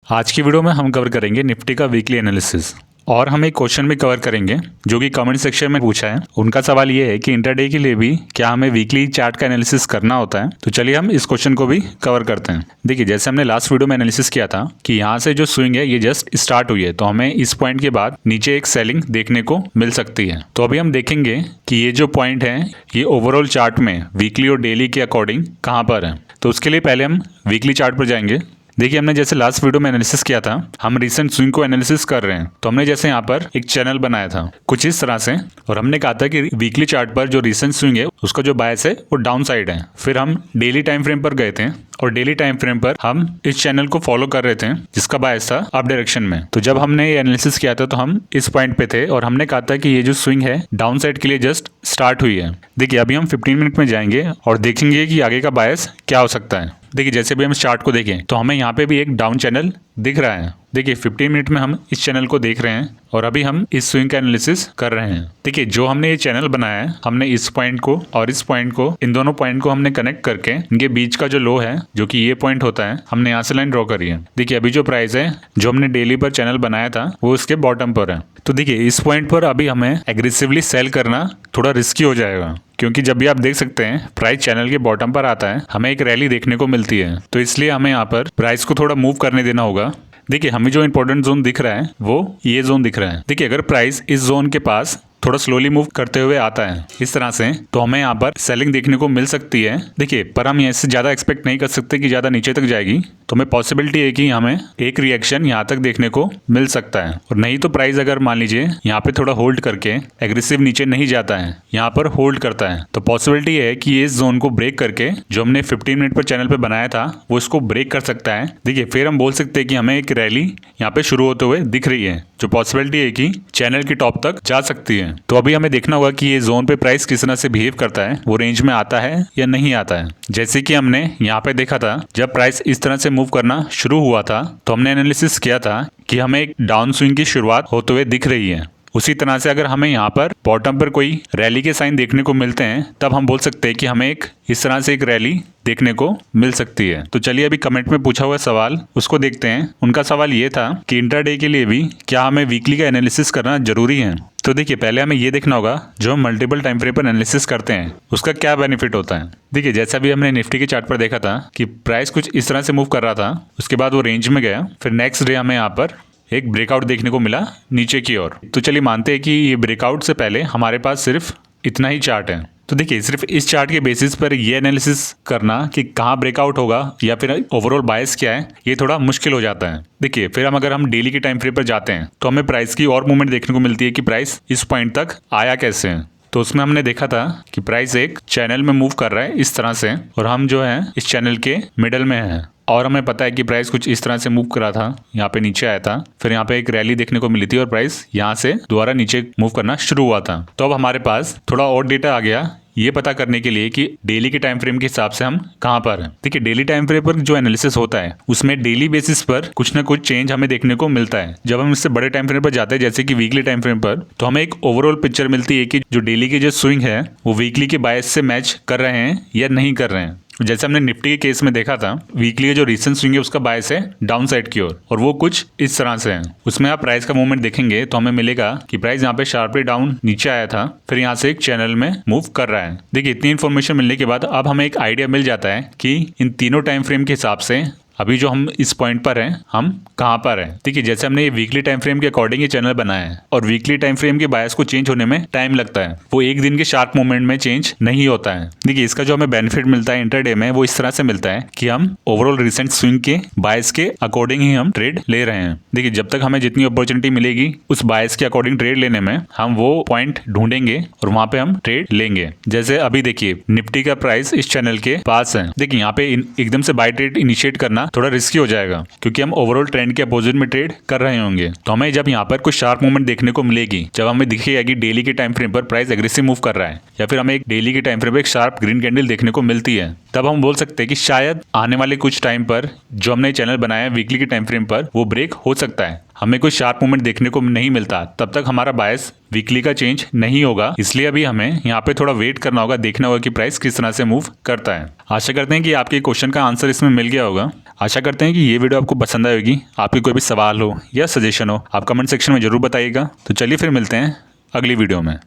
आज की वीडियो में हम कवर करेंगे निफ्टी का वीकली एनालिसिस और हम एक क्वेश्चन भी कवर करेंगे जो कि कमेंट सेक्शन में पूछा है। उनका सवाल ये है कि इंटरडे के लिए भी क्या हमें वीकली चार्ट का एनालिसिस करना होता है। तो चलिए हम इस क्वेश्चन को भी कवर करते हैं। देखिए, जैसे हमने लास्ट वीडियो में एनालिसिस किया था कि यहाँ से जो स्विंग है ये जस्ट स्टार्ट हुई है, तो हमें इस पॉइंट के बाद नीचे एक सेलिंग देखने को मिल सकती है। तो अभी हम देखेंगे कि ये जो पॉइंट है ये ओवरऑल चार्ट में वीकली और डेली के अकॉर्डिंग कहाँ पर है। तो उसके लिए पहले हम वीकली चार्ट पर जाएंगे। देखिए, हमने जैसे लास्ट वीडियो में एनालिसिस किया था, हम रिसेंट स्विंग को एनालिसिस कर रहे हैं। तो हमने जैसे यहाँ पर एक चैनल बनाया था कुछ इस तरह से, और हमने कहा था कि वीकली चार्ट पर जो रिसेंट स्विंग है उसका जो बायस है वो डाउन साइड है। फिर हम डेली टाइम फ्रेम पर गए थे और डेली टाइम फ्रेम पर हम इस चैनल को फॉलो कर रहे थे जिसका बायस था अप डायरेक्शन में। तो जब हमने ये एनालिसिस किया था तो हम इस पॉइंट पे थे और हमने कहा था कि ये जो स्विंग है डाउन साइड के लिए जस्ट स्टार्ट हुई है। देखिए, अभी हम 15 मिनट में जाएंगे और देखेंगे कि आगे का बायस क्या हो सकता है। देखिए, जैसे भी हम चार्ट को देखें तो हमें यहाँ पे भी एक डाउन चैनल दिख रहा है। देखिए, 15 मिनट में हम इस चैनल को देख रहे हैं और अभी हम इस स्विंग का एनालिसिस कर रहे हैं। देखिए, जो हमने ये चैनल बनाया है, हमने इस पॉइंट को और इस पॉइंट को, इन दोनों पॉइंट को हमने कनेक्ट करके इनके बीच का जो लो है जो कि ये पॉइंट होता है, हमने यहाँ से लाइन ड्रॉ करी है। देखिए, अभी जो प्राइस है जो हमने डेली पर चैनल बनाया था वो उसके बॉटम पर है। तो देखिए, इस पॉइंट पर अभी हमें एग्रेसिवली सेल करना थोड़ा रिस्की हो जाएगा, क्योंकि जब भी आप देख सकते हैं प्राइस चैनल के बॉटम पर आता है, हमें एक रैली देखने को मिलती है। तो इसलिए हमें यहाँ पर प्राइस को थोड़ा मूव करने देना होगा। देखिए, हमें जो इंपॉर्टेंट जोन दिख रहा है वो ये जोन दिख रहा है। देखिए, अगर प्राइस इस जोन के पास थोड़ा स्लोली मूव करते हुए आता है इस तरह से, तो हमें यहाँ पर सेलिंग देखने को मिल सकती है। देखिए, पर हम इससे ज़्यादा एक्सपेक्ट नहीं कर सकते कि ज़्यादा नीचे तक जाएगी। तो हमें पॉसिबिलिटी है कि हमें एक रिएक्शन यहाँ तक देखने को मिल सकता है, और नहीं तो प्राइस अगर मान लीजिए यहाँ पे थोड़ा होल्ड करके एग्रेसिव नीचे नहीं जाता है, यहाँ पर होल्ड करता है, तो पॉसिबिलिटी है कि ये इस जोन को ब्रेक करके जो हमने 15 मिनट पर चैनल पे बनाया था वो इसको ब्रेक कर सकता है। देखिए, फिर हम बोल सकते हैं कि हमें एक रैली यहाँ पे शुरू होते हुए दिख रही है, जो पॉसिबिलिटी है कि चैनल की टॉप तक जा सकती है। तो अभी हमें देखना होगा कि ये जोन पे प्राइस किस तरह से बिहेव करता है, वो रेंज में आता है या नहीं आता है। जैसे कि हमने यहाँ पे देखा था, जब प्राइस इस तरह से मूव करना शुरू हुआ था तो हमने एनालिसिस किया था कि हमें एक डाउन स्विंग की शुरुआत होते हुए दिख रही है। उसी तरह से अगर हमें यहाँ पर बॉटम पर कोई रैली के साइन देखने को मिलते हैं, तब हम बोल सकते हैं कि हमें एक इस तरह से एक रैली देखने को मिल सकती है। तो चलिए, अभी कमेंट में पूछा हुआ सवाल उसको देखते हैं। उनका सवाल ये था कि इंट्राडे के लिए भी क्या हमें वीकली का एनालिसिस करना जरूरी है। तो देखिए, पहले हमें ये देखना होगा जो हम मल्टीपल टाइम फ्रेम पर एनालिसिस करते हैं उसका क्या बेनिफिट होता है। देखिए, जैसा भी हमने निफ्टी के चार्ट पर देखा था कि प्राइस कुछ इस तरह से मूव कर रहा था, उसके बाद वो रेंज में गया, फिर नेक्स्ट डे हमें यहाँ पर एक ब्रेकआउट देखने को मिला नीचे की ओर। तो चलिए मानते हैं कि ये ब्रेकआउट से पहले हमारे पास सिर्फ इतना ही चार्ट है। तो देखिए, सिर्फ इस चार्ट के बेसिस पर ये एनालिसिस करना कि कहाँ ब्रेकआउट होगा या फिर ओवरऑल बायस क्या है, ये थोड़ा मुश्किल हो जाता है। देखिए, फिर अगर हम डेली के टाइम फ्रेम पर जाते हैं तो हमें प्राइस की और मूवमेंट देखने को मिलती है कि प्राइस इस पॉइंट तक आया कैसे है। तो उसमें हमने देखा था कि प्राइस एक चैनल में मूव कर रहा है इस तरह से, और हम जो है इस चैनल के मिडल में है, और हमें पता है कि प्राइस कुछ इस तरह से मूव करा था, यहाँ पे नीचे आया था, फिर यहाँ पे एक रैली देखने को मिली थी और प्राइस यहाँ से दोबारा नीचे मूव करना शुरू हुआ था। तो अब हमारे पास थोड़ा और डेटा आ गया ये पता करने के लिए कि डेली के टाइम फ्रेम के हिसाब से हम कहाँ पर हैं। देखिए, डेली टाइम फ्रेम पर जो एनालिसिस होता है उसमें डेली बेसिस पर कुछ ना कुछ चेंज हमें देखने को मिलता है। जब हम इससे बड़े टाइम फ्रेम पर जाते हैं जैसे कि वीकली टाइम फ्रेम पर, तो हमें एक ओवरऑल पिक्चर मिलती है कि जो डेली के जो स्विंग है वो वीकली के बायस से मैच कर रहे हैं या नहीं कर रहे हैं। जैसे हमने निफ्टी के केस में देखा था, वीकली जो रिसेंट स्विंग है उसका बायस है डाउन साइड की ओर, और वो कुछ इस तरह से है। उसमें आप प्राइस का मूवमेंट देखेंगे तो हमें मिलेगा कि प्राइस यहाँ पे शार्पली डाउन नीचे आया था, फिर यहाँ से एक चैनल में मूव कर रहा है। देखिए, इतनी इन्फॉर्मेशन मिलने के बाद अब हमें एक आइडिया मिल जाता है कि इन तीनों टाइम फ्रेम के हिसाब से अभी जो हम इस पॉइंट पर हैं हम कहाँ पर हैं। देखिए, जैसे हमने ये वीकली टाइम फ्रेम के अकॉर्डिंग ये चैनल बनाया है, और वीकली टाइम फ्रेम के बायस को चेंज होने में टाइम लगता है, वो एक दिन के शार्प मूवमेंट में चेंज नहीं होता है। देखिए, इसका जो हमें बेनिफिट मिलता है इंटरडे में वो इस तरह से मिलता है कि हम ओवरऑल रिसेंट स्विंग के बायस के अकॉर्डिंग ही हम ट्रेड ले रहे हैं। देखिए, जब तक हमें जितनी अपॉर्चुनिटी मिलेगी उस बायस के अकॉर्डिंग ट्रेड लेने में, हम वो पॉइंट ढूंढेंगे और वहां पे हम ट्रेड लेंगे। जैसे अभी देखिए, निफ्टी का प्राइस इस चैनल के पास है। देखिए, यहाँ पे एकदम से बाय ट्रेड इनिशिएट करना थोड़ा रिस्की हो जाएगा, क्योंकि हम ओवरऑल ट्रेंड के अपोजिट में ट्रेड कर रहे होंगे। तो हमें जब यहाँ पर कुछ शार्प मूवमेंट देखने को मिलेगी, जब हमें दिखेगा कि डेली के टाइम फ्रेम पर प्राइस एग्रेसिव मूव कर रहा है, या फिर हमें एक डेली के टाइम फ्रेम पर एक शार्प ग्रीन कैंडल देखने को मिलती है, तब हम बोल सकते हैं कि शायद आने वाले कुछ टाइम पर जो हमने चैनल बनाया है वीकली के टाइम फ्रेम पर वो ब्रेक हो सकता है। हमें कोई शार्प मूवमेंट देखने को नहीं मिलता, तब तक हमारा बायस वीकली का चेंज नहीं होगा। इसलिए अभी हमें यहाँ पे थोड़ा वेट करना होगा, देखना होगा कि प्राइस किस तरह से मूव करता है। आशा करते हैं कि आपके क्वेश्चन का आंसर इसमें मिल गया होगा। आशा करते हैं कि ये वीडियो आपको पसंद आएगी। आपकी कोई भी सवाल हो या सजेशन हो आप कमेंट सेक्शन में जरूर बताइएगा। तो चलिए फिर मिलते हैं अगली वीडियो में।